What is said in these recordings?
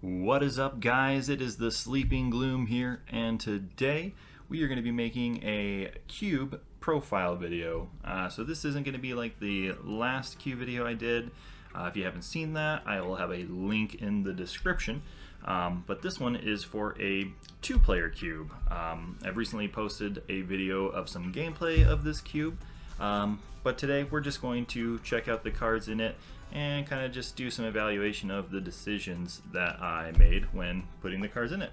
What is up, guys? It is the Sleeping Gloom here, and today we are going to be making a cube profile video. So this isn't going to be like the last cube video I did. If you haven't seen that, I will have a link in the description. But this one is for a two-player cube. I've recently posted a video of some gameplay of this cube, but today we're just going to check out the cards in it and kind of just do some evaluation of the decisions that I made when putting the cards in it.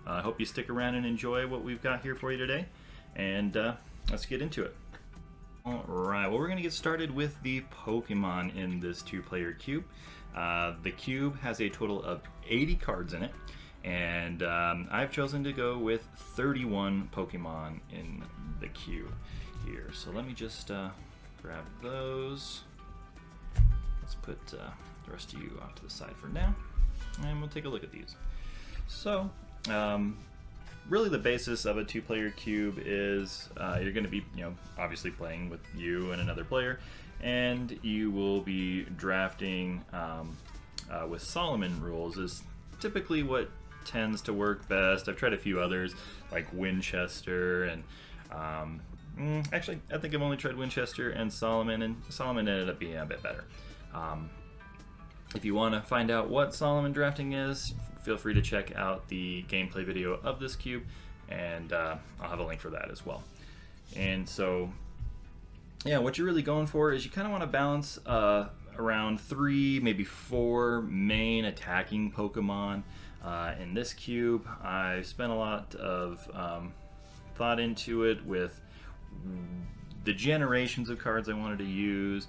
I hope you stick around and enjoy what we've got here for you today, and let's get into it. Alright, well, we're going to get started with the Pokemon in this two-player cube. The cube has a total of 80 cards in it, and I've chosen to go with 31 Pokemon in the cube here. So let me just grab those. Let's put the rest of you off to the side for now, and we'll take a look at these. So, really the basis of a two-player cube is you're going to be, obviously playing with you and another player, and you will be drafting with Solomon rules is typically what tends to work best. I've tried a few others like Winchester and actually I think I've only tried Winchester and Solomon ended up being a bit better. If you want to find out what Solomon drafting is, feel free to check out the gameplay video of this cube, and I'll have a link for that as well. And so, yeah, what you're really going for is you kind of want to balance around 3, maybe 4 main attacking Pokemon. In this cube, I spent a lot of thought into it with the generations of cards I wanted to use,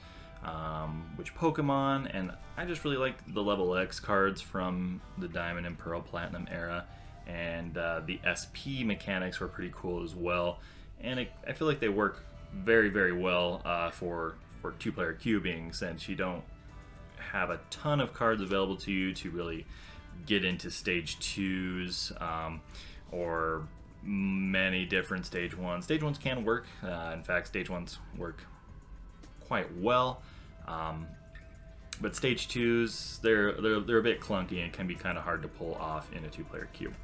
which Pokemon, and I just really like the level X cards from the Diamond and Pearl Platinum era, and the SP mechanics were pretty cool as well, and I feel like they work very, very well for two-player cubing, since you don't have a ton of cards available to you to really get into stage 2s or many different stage 1s. Stage 1s can work, in fact stage 1s work quite well, but stage 2s, they're a bit clunky and can be kind of hard to pull off in a two-player cube.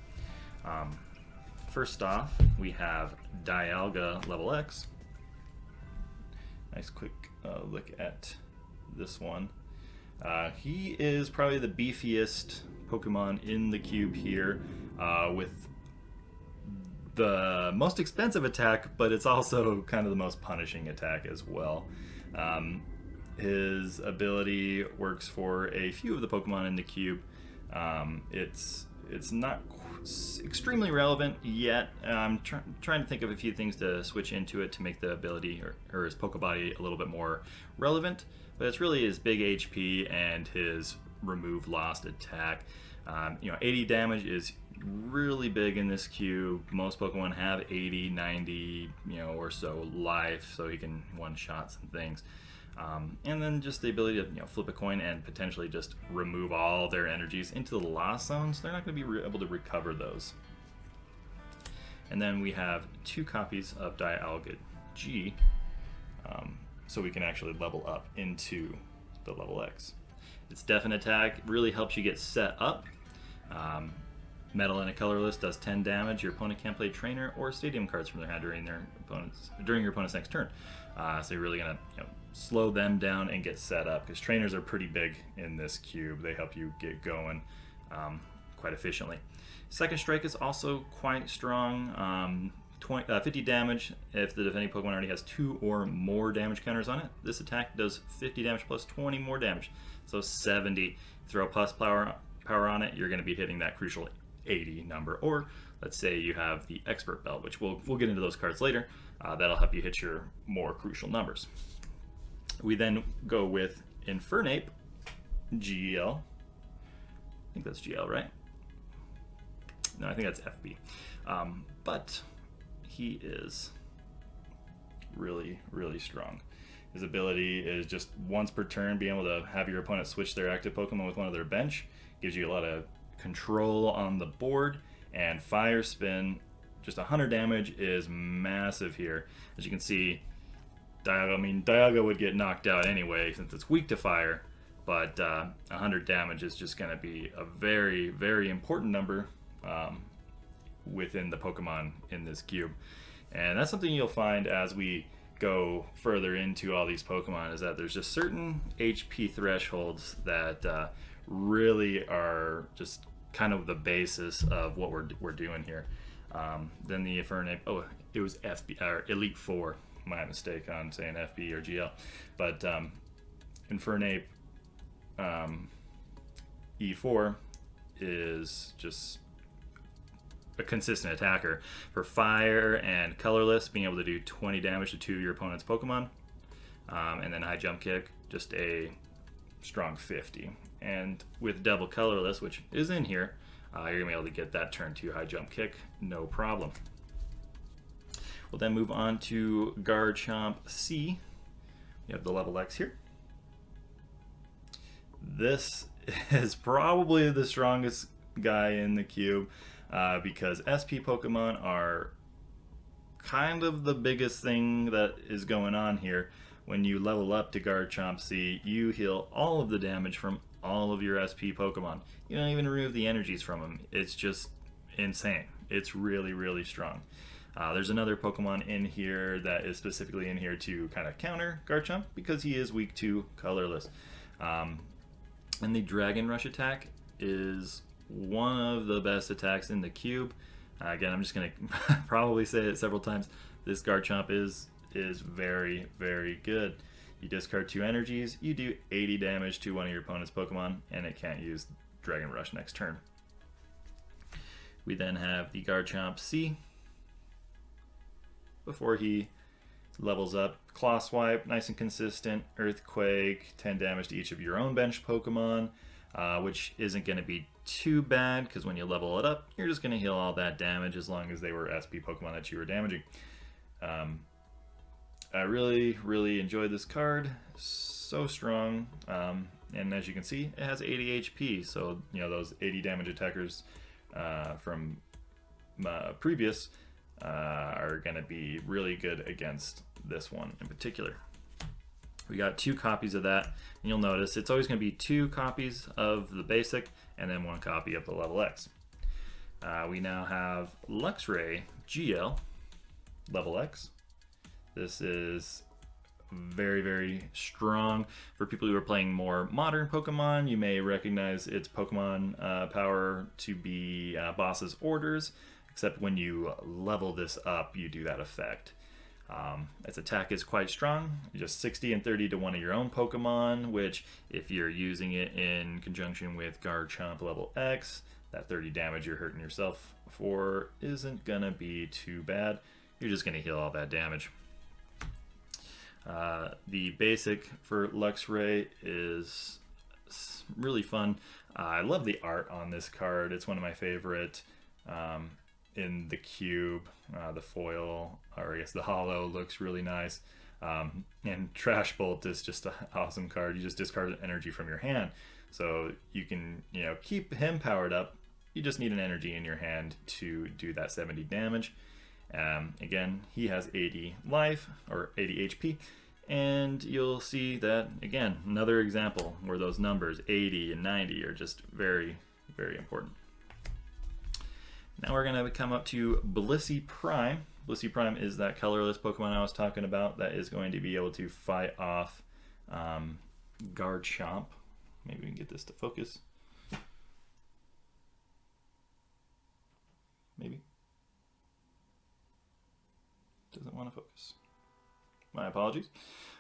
First off, we have Dialga level X. Nice quick look at this one. He is probably the beefiest Pokemon in the cube here, with the most expensive attack, but it's also kind of the most punishing attack as well. His ability works for a few of the Pokemon in the cube. It's not extremely relevant yet. I'm trying to think of a few things to switch into it to make the ability or his Pokebody a little bit more relevant, but it's really his big HP and his remove lost attack. 80 damage is really big in this cube. Most Pokemon have 80, 90, or so life, so he can one-shot some things. And then just the ability to flip a coin and potentially just remove all their energies into the lost zones. They're not going to be able to recover those. And then we have 2 copies of Dialga G, so we can actually level up into the level X. Its definite attack really helps you get set up. Metal and a colorless does 10 damage. Your opponent can't play trainer or stadium cards from their hand during your opponent's next turn. So you're really gonna slow them down and get set up, because trainers are pretty big in this cube. They help you get going quite efficiently. Second strike is also quite strong. 50 damage if the defending Pokemon already has 2 or more damage counters on it. This attack does 50 damage plus 20 more damage, so 70. Throw plus power on it, you're going to be hitting that crucial 80 number. Or let's say you have the Expert Belt, which we'll get into those cards later. That'll help you hit your more crucial numbers. We then go with Infernape GL. I think that's GL, right? No, I think that's FB. But he is really, really strong. His ability is just once per turn being able to have your opponent switch their active Pokemon with one of their bench. Gives you a lot of control on the board, and Fire Spin, just 100 damage, is massive here. As you can see, Dialga would get knocked out anyway since it's weak to fire, but 100 damage is just going to be a very, very important number within the Pokemon in this cube. And that's something you'll find as we go further into all these Pokemon, is that there's just certain HP thresholds that really are just kind of the basis of what we're doing here. Then the Infernape, oh, it was FB or Elite Four. My mistake on saying FB or GL, but Infernape E4 is just a consistent attacker for fire and colorless, being able to do 20 damage to 2 of your opponent's Pokemon, and then high jump kick, just a strong 50. And with double colorless, which is in here, you're gonna be able to get that turn 2 high jump kick, no problem. We'll then move on to Garchomp C. You have the level X here. This is probably the strongest guy in the cube because SP Pokemon are kind of the biggest thing that is going on here. When you level up to Garchomp C, you heal all of the damage from all of your SP Pokemon. You don't even remove the energies from them. It's just insane. It's really, really strong. There's another Pokemon in here that is specifically in here to kind of counter Garchomp because he is weak to colorless. And the Dragon Rush attack is one of the best attacks in the cube. Again, I'm just going to probably say it several times. This Garchomp is very, very good. You discard 2 energies, you do 80 damage to one of your opponent's Pokemon, and it can't use Dragon Rush next turn. We then have the Garchomp C. Before he levels up, Claw Swipe, nice and consistent, Earthquake, 10 damage to each of your own bench Pokemon, which isn't going to be too bad because when you level it up, you're just going to heal all that damage as long as they were SP Pokemon that you were damaging. I really, really enjoyed this card. So strong, and as you can see, it has 80 HP. So you know those 80 damage attackers from previous are going to be really good against this one in particular. We got 2 copies of that, and you'll notice it's always going to be 2 copies of the basic and then 1 copy of the level X. We now have Luxray GL level X. This is very, very strong. For people who are playing more modern Pokemon, you may recognize its Pokemon power to be Boss's Orders, except when you level this up, you do that effect. Its attack is quite strong, just 60 and 30 to one of your own Pokemon, which if you're using it in conjunction with Garchomp level X, that 30 damage you're hurting yourself for isn't gonna be too bad. You're just gonna heal all that damage. The basic for Luxray is really fun. I love the art on this card. It's one of my favorite in the cube. The foil, or I guess the holo, looks really nice. And Trash Bolt is just an awesome card. You just discard energy from your hand. So you can, keep him powered up. You just need an energy in your hand to do that 70 damage. Again, he has 80 life, or 80 HP, and you'll see that, again, another example where those numbers, 80 and 90, are just very, very important. Now we're going to come up to Blissey Prime. Blissey Prime is that colorless Pokemon I was talking about that is going to be able to fight off Garchomp. Maybe we can get this to focus. Maybe. Doesn't want to focus. My apologies.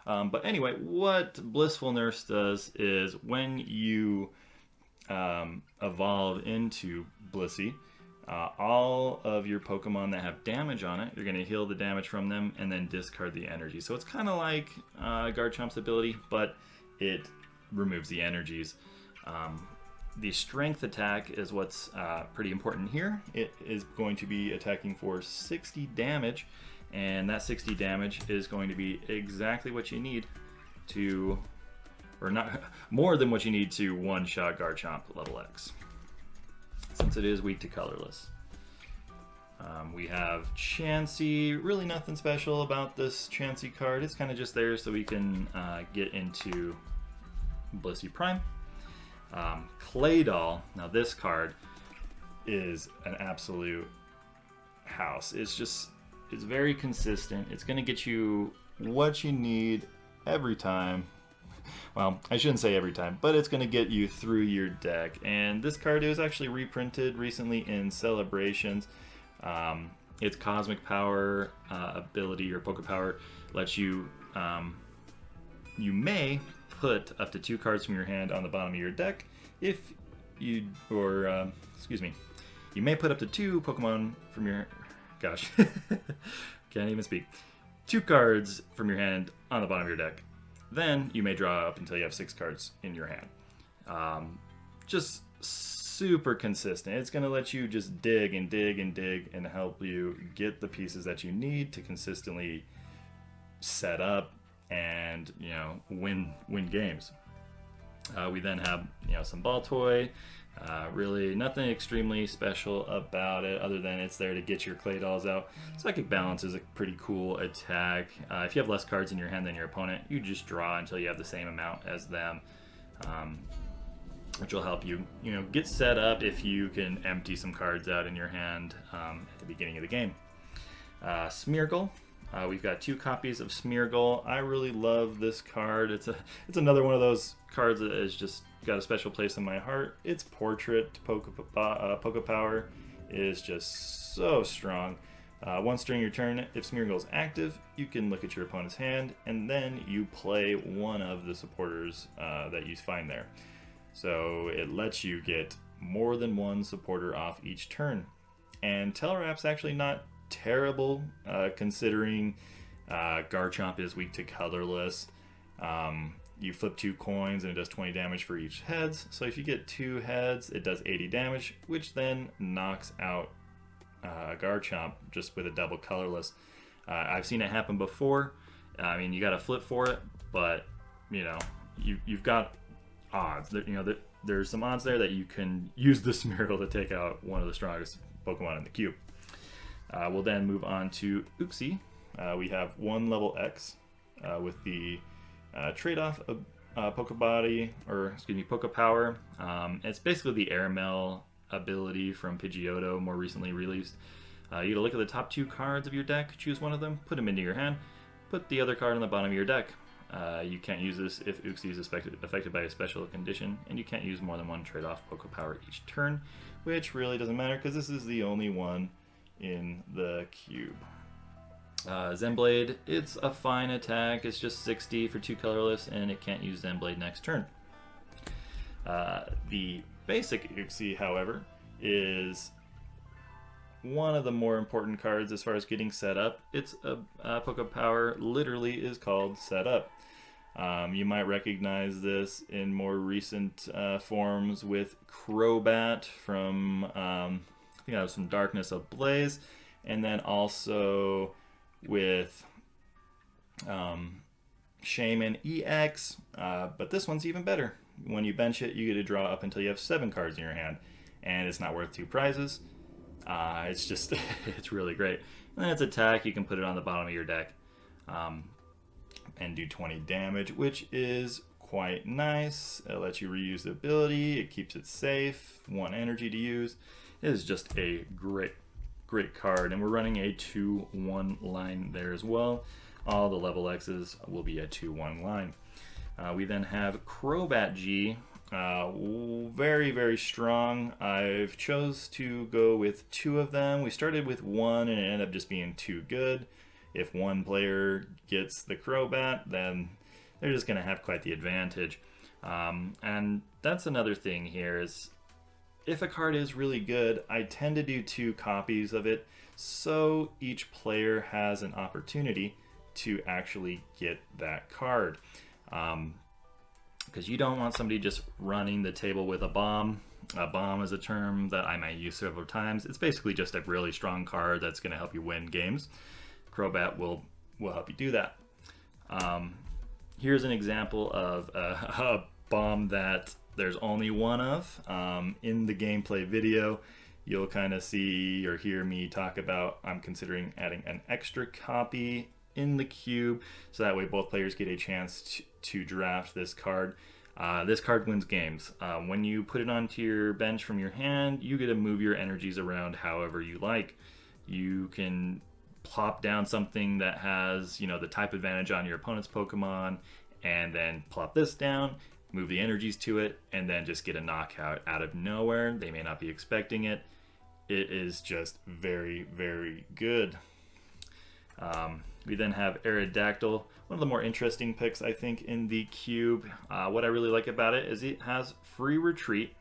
But anyway, what Blissful Nurse does is when you evolve into Blissey, all of your Pokemon that have damage on it, you're going to heal the damage from them and then discard the energy. So it's kind of like Garchomp's ability, but it removes the energies. The strength attack is what's pretty important here. It is going to be attacking for 60 damage, and that 60 damage is going to be exactly what you need to, or not more than what you need to one-shot Garchomp level X, since it is weak to colorless. We have Chansey. Really nothing special about this Chansey card. It's kind of just there so we can get into Blissey Prime. Clay Doll. Now this card is an absolute house. It's very consistent. It's going to get you what you need every time. Well, I shouldn't say every time, but it's going to get you through your deck. And this card was actually reprinted recently in Celebrations. Its Cosmic Power ability, or Poké Power, lets you you may put up to 2 cards from your hand on the bottom of your deck if you, or excuse me, you may put up to 2 Pokemon from your, gosh, can't even speak, 2 cards from your hand on the bottom of your deck. Then you may draw up until you have 6 cards in your hand. Just super consistent. It's going to let you just dig and dig and dig and help you get the pieces that you need to consistently set up and, you know, win games. We then have, you know, some ball toy. Really nothing extremely special about it other than it's there to get your clay dolls out. Psychic Balance is a pretty cool attack. If you have less cards in your hand than your opponent, you just draw until you have the same amount as them, which will help you, you know, get set up if you can empty some cards out in your hand at the beginning of the game. Smeargle. We've got 2 copies of Smeargle. I really love this card. It's another one of those cards that has just got a special place in my heart. Its Portrait Poké Power is just so strong. Once during your turn, if Smeargle is active, you can look at your opponent's hand and then you play one of the supporters that you find there. So it lets you get more than one supporter off each turn. And Tellarap's actually not terrible, considering Garchomp is weak to colorless. You flip 2 coins and it does 20 damage for each heads. So if you get 2 heads, it does 80 damage, which then knocks out Garchomp just with a double colorless. I've seen it happen before. I mean, you got to flip for it, but you know, you've got odds. You know, there's some odds there that you can use the Smeargle to take out one of the strongest Pokemon in the cube. We'll then move on to Uxie. We have 1 level X with the trade-off of Poké Power. It's basically the Airmail ability from Pidgeotto, more recently released. You gotta look at the top 2 cards of your deck, choose one of them, put them into your hand, put the other card on the bottom of your deck. You can't use this if Uxie is affected by a special condition, and you can't use more than 1 trade-off Poké Power each turn, which really doesn't matter because this is the only one in the cube. Zenblade, it's a fine attack. It's just 60 for 2 colorless, and it can't use Zenblade next turn. The basic Uxie, however, is one of the more important cards as far as getting set up. It's a Poké Power literally is called Set Up. You might recognize this in more recent forms with Crobat from I think I have some Darkness Ablaze, and then also with Shaman EX, but this one's even better. When you bench it, you get to draw up until you have 7 cards in your hand, and it's not worth 2 prizes. It's just, it's really great. And then its attack, you can put it on the bottom of your deck and do 20 damage, which is quite nice. It lets you reuse the ability, it keeps it safe, 1 energy to use. It is just a great card, and we're running a 2-1 line there as well. All the level X's will be a 2-1 line. We then have Crobat G, very strong. I've chose to go with 2 of them. We started with 1 and it ended up just being too good. If 1 player gets the Crobat, then they're just going to have quite the advantage. And that's another thing here is, if a card is really good, I tend to do 2 copies of it, so each player has an opportunity to actually get that card. Because you don't want somebody just running the table with a bomb. A bomb is a term that I might use several times. It's basically just a really strong card that's going to help you win games. Crobat will help you do that. Here's an example of a bomb that there's only 1 of. In the gameplay video, you'll kind of see or hear me talk about I'm considering adding an extra copy in the cube, so that way both players get a chance to draft this card. This card wins games. When you put it onto your bench from your hand, you get to move your energies around however you like. You can plop down something that has, the type advantage on your opponent's Pokemon, and then plop this down, move the energies to it, and then just get a knockout out of nowhere. They may not be expecting it. It is just very, very good. We then have Aerodactyl, one of the more interesting picks, I think, in the cube. What I really like about it is it has free retreat,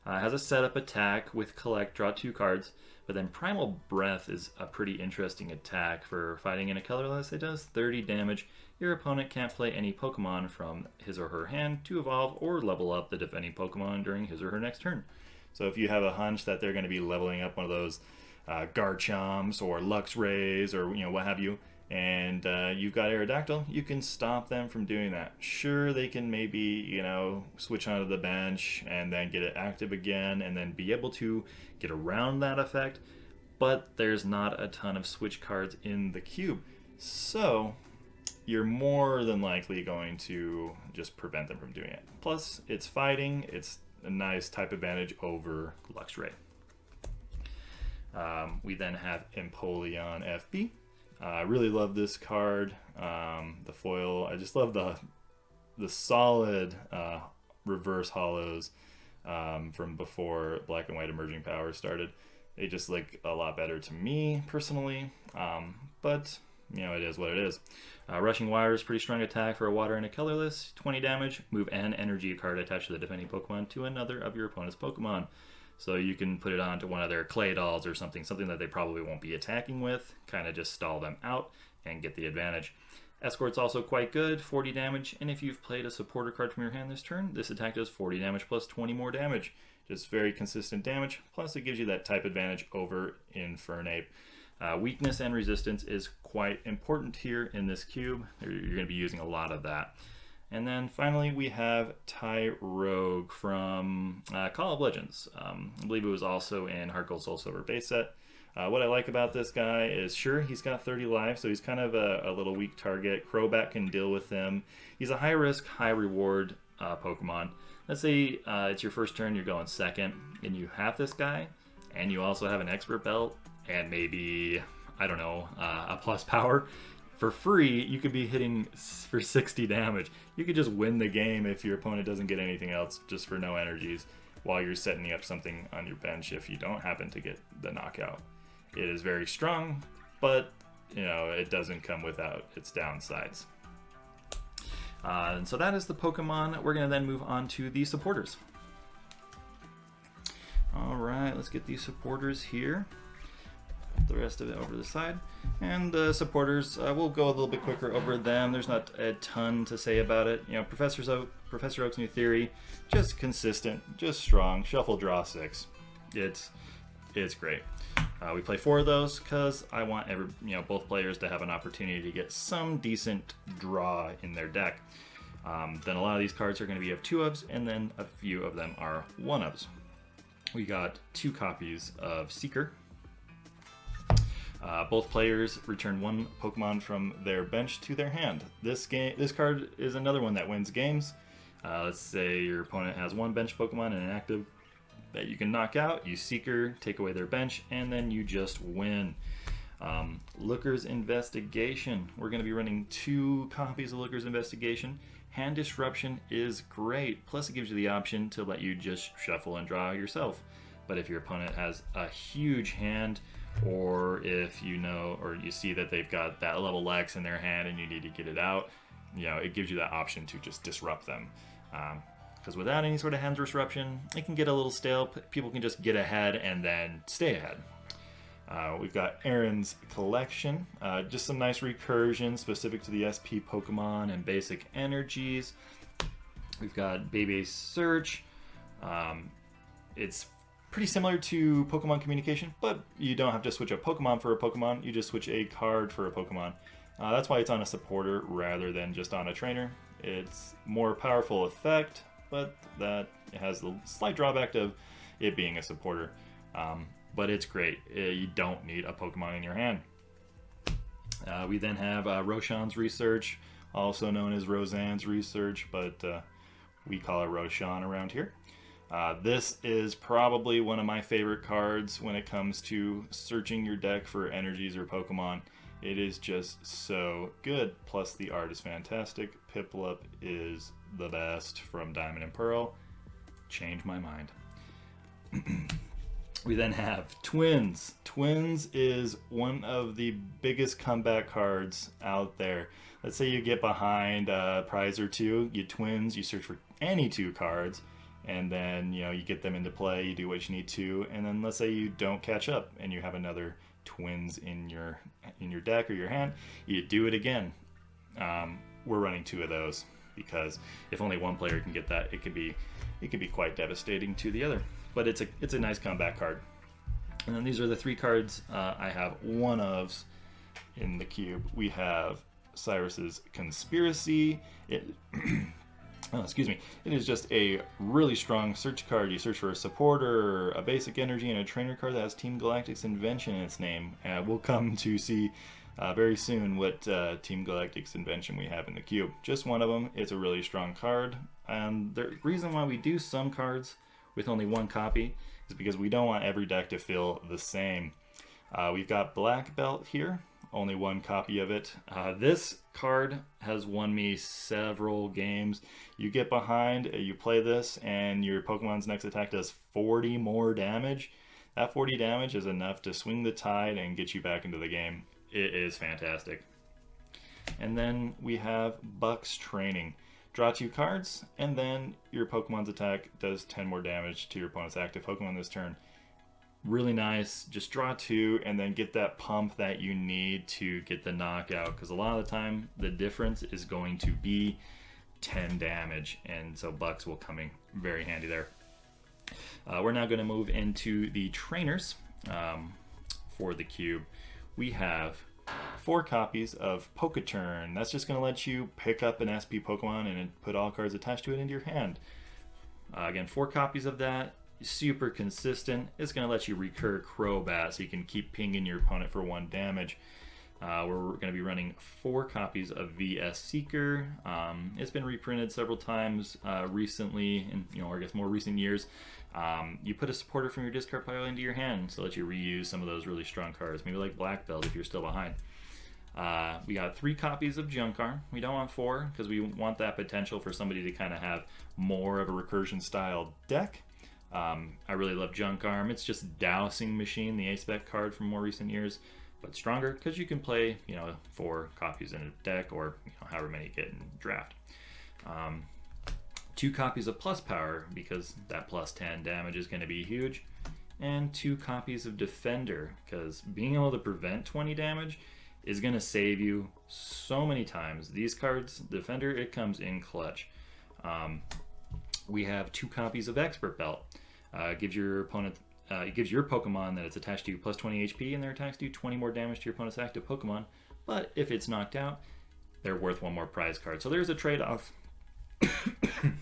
has a setup attack with collect, draw 2 cards, but then Primal Breath is a pretty interesting attack for fighting in a colorless. It does 30 damage. Your opponent can't play any Pokemon from his or her hand to evolve or level up the defending Pokemon during his or her next turn. So if you have a hunch that they're going to be leveling up one of those Garchomps or Luxrays or what have you, and you've got Aerodactyl, you can stop them from doing that. Sure, they can maybe switch onto the bench and then get it active again and then be able to get around that effect, but there's not a ton of switch cards in the cube, so you're more than likely going to just prevent them from doing it. Plus, it's fighting, it's a nice type advantage over Luxray. We then have Empoleon FB. I really love this card. The foil, I just love the solid reverse hollows from before Black and White Emerging Power started. They just look a lot better to me personally, but it is what it is. Rushing Wire is pretty strong attack for a water and a colorless. 20 damage. Move an energy card attached to the defending Pokemon to another of your opponent's Pokemon. So you can put it onto one of their clay dolls or something that they probably won't be attacking with. Kind of just stall them out and get the advantage. Escort's also quite good, 40 damage. And if you've played a supporter card from your hand this turn, this attack does 40 damage plus 20 more damage. Just very consistent damage. Plus it gives you that type advantage over Infernape. Weakness and resistance is quite important here in this cube. You're going to be using a lot of that. And then finally we have Tyrogue from Call of Legends. I believe it was also in Heart Gold Soul Silver base set. What I like about this guy is, sure, he's got 30 life, so he's kind of a little weak target. Crobat can deal with him. He's a high risk, high reward Pokemon. Let's say it's your first turn, you're going second, and you have this guy, and you also have an expert belt, and maybe, I don't know, a plus power. For free, you could be hitting for 60 damage. You could just win the game if your opponent doesn't get anything else, just for no energies, while you're setting up something on your bench if you don't happen to get the knockout. It is very strong, but it doesn't come without its downsides. And so that is the Pokemon. We're going to then move on to the supporters. All right, let's get these supporters here. The rest of it over to the side, and the supporters, we'll go a little bit quicker over them. There's not a ton to say about it. Professor Oak's new theory, just consistent, just strong. Shuffle, draw 6. It's great. We play 4 of those because I want both players to have an opportunity to get some decent draw in their deck. Then a lot of these cards are going to be of 2-ofs, and then a few of them are 1-ofs. We got 2 copies of Seeker. Both players return 1 Pokemon from their bench to their hand. This card is another one that wins games. Let's say your opponent has 1 bench Pokemon and an active that you can knock out. You Seeker, take away their bench, and then you just win. Looker's Investigation. We're going to be running 2 copies of Looker's Investigation. Hand Disruption is great. Plus it gives you the option to let you just shuffle and draw yourself. But if your opponent has a huge hand, or if you see that they've got that level X in their hand and you need to get it out, it gives you that option to just disrupt them. Because without any sort of hand disruption, it can get a little stale. People can just get ahead and then stay ahead. We've got Aaron's Collection, just some nice recursion specific to the SP Pokemon and basic energies. We've got Baby Search. It's pretty similar to Pokemon Communication, but you don't have to switch a Pokemon for a Pokemon, you just switch a card for a Pokemon. That's why it's on a supporter rather than just on a trainer. It's more powerful effect, but that has the slight drawback of it being a supporter. But it's great. You don't need a Pokemon in your hand. We then have Roshan's Research, also known as Roseanne's Research, but We call it Roshan around here. This is probably one of my favorite cards when it comes to searching your deck for energies or Pokemon. It is just so good. Plus the art is fantastic. Piplup is the best from Diamond and Pearl. Change my mind. We then have Twins. Twins is one of the biggest comeback cards out there. Let's say you get behind a prize or two, you Twins, you search for any 2 cards, and then you get them into play, you do what you need to, and then let's say you don't catch up and you have another Twins in your deck or your hand, you do it again. We're running 2 of those because if only one player can get that, it could be quite devastating to the other. But it's a nice comeback card. And then these are the 3 cards I have one of in the cube. We have Cyrus's Conspiracy. Oh, excuse me. It is just a really strong search card. You search for a supporter, a basic energy, and a trainer card that has Team Galactic's invention in its name. We'll come to see very soon what Team Galactic's invention we have in the cube. Just one of them. It's a really strong card. And the reason why we do some cards with only 1 copy is because we don't want every deck to feel the same. We've got Black Belt here, only 1 copy of it. This card has won me several games. You get behind, you play this, and your Pokemon's next attack does 40 more damage. That 40 damage is enough to swing the tide and get you back into the game. It is fantastic. And then we have Buck's Training. Draw 2 cards, and then your Pokemon's attack does 10 more damage to your opponent's active Pokemon this turn. Really nice. Just draw 2 and then get that pump that you need to get the knockout, because a lot of the time the difference is going to be 10 damage, and so Bucks will come in very handy there. We're now going to move into the trainers for the cube. We have 4 copies of Poketurn. That's just going to let you pick up an SP Pokemon and put all cards attached to it into your hand. Again, 4 copies of that. Super consistent. It's going to let you recur Crobat, so you can keep pinging your opponent for 1 damage. We're going to be running 4 copies of VS Seeker. It's been reprinted several times recently, in I guess more recent years. You put a supporter from your discard pile into your hand, so let you reuse some of those really strong cards, maybe like Black Belt if you're still behind. We got 3 copies of Junkar. We don't want 4 because we want that potential for somebody to kind of have more of a recursion style deck. I really love Junkarm. It's just Dowsing Machine, the A-Spec card from more recent years, but stronger because you can play 4 copies in a deck, or however many you get in draft. 2 copies of Plus Power because that plus 10 damage is going to be huge, and 2 copies of Defender because being able to prevent 20 damage is going to save you so many times. These cards, Defender, it comes in clutch. We have 2 copies of Expert Belt. It gives your Pokemon that it's attached to plus 20 HP, and their attacks do 20 more damage to your opponent's active Pokemon. But if it's knocked out, they're worth 1 more prize card. So there's a trade-off.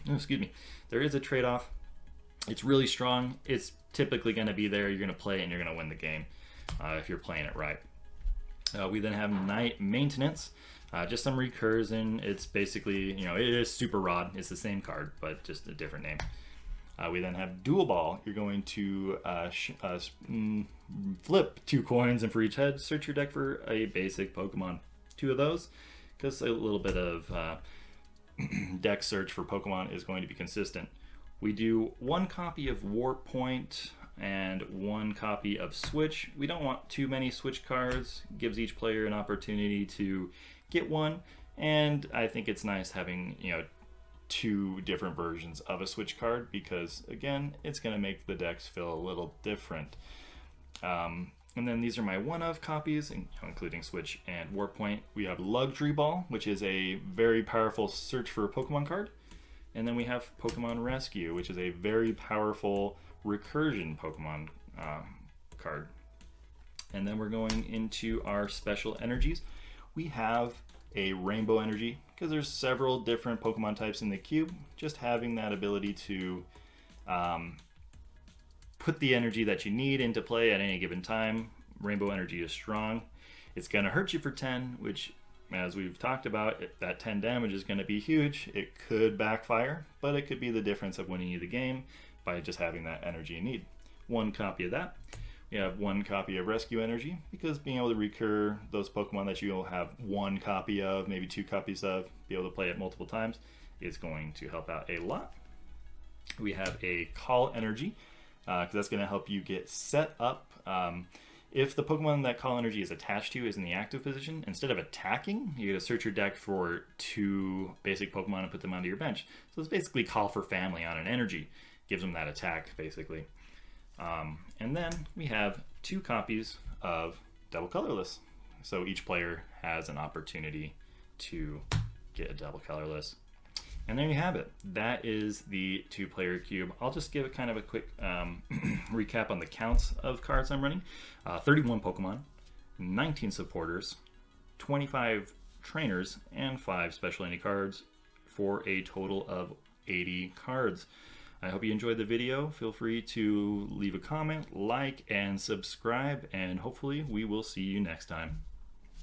Excuse me. There is a trade-off. It's really strong. It's typically going to be there. You're going to play it and you're going to win the game if you're playing it right. We then have Night Maintenance. Just some recursion. It's basically, it is Super Rod. It's the same card, but just a different name. We then have Dual Ball. You're going to flip 2 coins, and for each head, search your deck for a basic Pokemon. 2 of those, because a little bit of deck search for Pokemon is going to be consistent. We do 1 copy of Warp Point and 1 copy of Switch. We don't want too many Switch cards. It gives each player an opportunity to get one, and I think it's nice having 2 different versions of a Switch card because again, it's going to make the decks feel a little different. And then these are my one-of copies, including Switch and Warp Point. We have Luxury Ball, which is a very powerful search for a Pokemon card. And then we have Pokemon Rescue, which is a very powerful recursion Pokemon card. And then we're going into our special energies. We have a Rainbow Energy, because there's several different Pokemon types in the cube. Just having that ability to put the energy that you need into play at any given time. Rainbow Energy is strong. It's going to hurt you for 10, which as we've talked about, that 10 damage is going to be huge. It could backfire, but it could be the difference of winning you the game by just having that energy you need. One copy of that. We have one copy of Rescue Energy, because being able to recur those Pokemon that you'll have one copy of, maybe two copies of, be able to play it multiple times, is going to help out a lot. We have a Call Energy, because that's going to help you get set up. If the Pokemon that Call Energy is attached to is in the active position, instead of attacking, you get to search your deck for two basic Pokemon and put them onto your bench. So it's basically Call for Family on an energy. Gives them that attack, basically. And then we have two copies of Double Colorless. So each player has an opportunity to get a Double Colorless. And there you have it. That is the two-player cube. I'll just give it kind of a quick recap on the counts of cards I'm running. 31 Pokemon, 19 supporters, 25 trainers, and 5 special any cards for a total of 80 cards. I hope you enjoyed the video. Feel free to leave a comment, like, and subscribe, and hopefully we will see you next time.